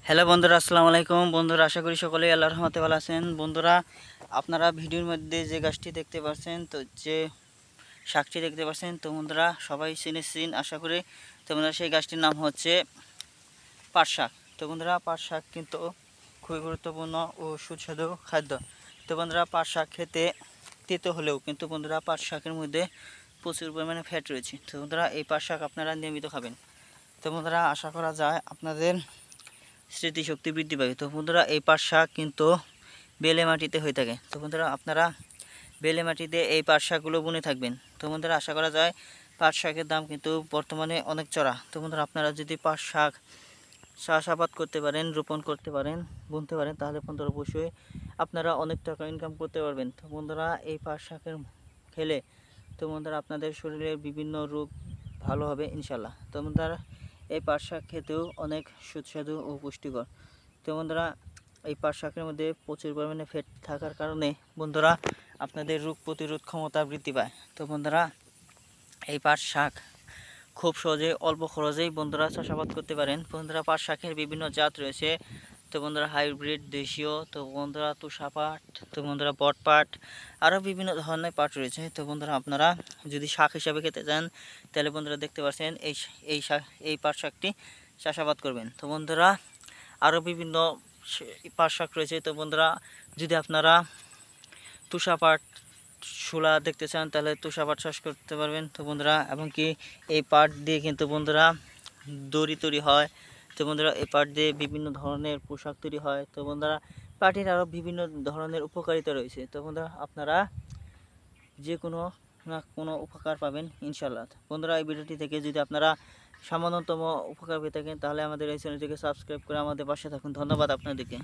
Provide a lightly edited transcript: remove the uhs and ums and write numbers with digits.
Hello বন্ধুরা, আসসালামু আলাইকুম। বন্ধুরা, আশা করি সকলেই আল্লাহর রহমতে ভালো আছেন। বন্ধুরা, আপনারা ভিডিওর মধ্যে যে গাছটি দেখতে পাচ্ছেন, তো যে শাকটি দেখতে পাচ্ছেন, তো বন্ধুরা সবাই চিনেছেন আশা করি। তো বন্ধুরা, সেই গাছটির নাম হচ্ছে পাট শাক। তো বন্ধুরা, পাট শাক কিন্তু খুবই গুরুত্বপূর্ণ ও সুস্বাদু খাদ্য। তো বন্ধুরা, পাট শাক খেতে তেতো হলেও কিন্তু বন্ধুরা পাট শাকের মধ্যে প্রচুর পরিমাণে ফ্যাট রয়েছে। তো বন্ধুরা, এই পাট শাক আপনারা নিয়মিত খাবেন। তো বন্ধুরা, আশা করা যায় আপনাদের স্মৃতিশক্তি বৃদ্ধি পাবে। তো বন্ধুরা, এই পাট শাক কিন্তু বেলে মাটিতে হয়ে থাকে। তো বন্ধুরা, আপনারা বেলে মাটিতে এই পাট শাকগুলো বুনে থাকবেন। তো বন্ধুরা, আশা করা যায় পাট শাকের দাম কিন্তু বর্তমানে অনেক চড়া। তো বন্ধুরা, আপনারা যদি পাট শাক চাষাবাদ করতে পারেন, রোপণ করতে পারেন, বুনতে পারেন, তাহলে বন্ধুরা অবশ্যই আপনারা অনেক টাকা ইনকাম করতে পারবেন। তো বন্ধুরা, এই পাট শাকের খেলে তো বন্ধুরা আপনাদের শরীরের বিভিন্ন রোগ ভালো হবে ইনশাল্লাহ। তো বন্ধুরা, এই পাট শাক খেতেও অনেক সুস্বাদু ও পুষ্টিকর। তো বন্ধুরা, এই পাট শাকের মধ্যে প্রচুর পরিমাণে ফ্যাট থাকার কারণে বন্ধুরা আপনাদের রোগ প্রতিরোধ ক্ষমতা বৃদ্ধি পায়। তো বন্ধুরা, এই পাট শাক খুব সহজে অল্প খরচেই বন্ধুরা চাষাবাদ করতে পারেন। বন্ধুরা, পাট শাকের বিভিন্ন জাত রয়েছে। তো বন্ধুরা, হাইব্রিড, দেশীয়, তো বন্ধুরা তোষা পাট, তো বন্ধুরা বটপাট, আরও বিভিন্ন ধরনের পাট রয়েছে। তো বন্ধুরা, আপনারা যদি শাক হিসাবে খেতে চান, তাহলে বন্ধুরা দেখতে পাচ্ছেন এই শাক, এই পাট শাকটি চাষাবাদ করবেন। তো বন্ধুরা, আরও বিভিন্ন পাট শাক রয়েছে। তো বন্ধুরা, যদি আপনারা তুষা পাট শোলা দেখতে চান, তাহলে তুষা পাট চাষ করতে পারবেন। তো বন্ধুরা, এবং কি এই পাট দিয়ে কিন্তু বন্ধুরা দড়ি তৈরি হয়। তো বন্ধুরা, এই পাট দিয়ে বিভিন্ন ধরনের পোশাক তৈরি হয়। তো বন্ধুরা, পাটের আরও বিভিন্ন ধরনের উপকারিতা রয়েছে। তো বন্ধুরা, আপনারা যে কোনো না কোনো উপকার পাবেন ইনশাল্লাহ। বন্ধুরা, এই ভিডিওটি থেকে যদি আপনারা সামান্যতম উপকার পেয়ে থাকেন, তাহলে আমাদের এই চ্যানেলটিকে সাবস্ক্রাইব করে আমাদের পাশে থাকুন। ধন্যবাদ আপনাদেরকে।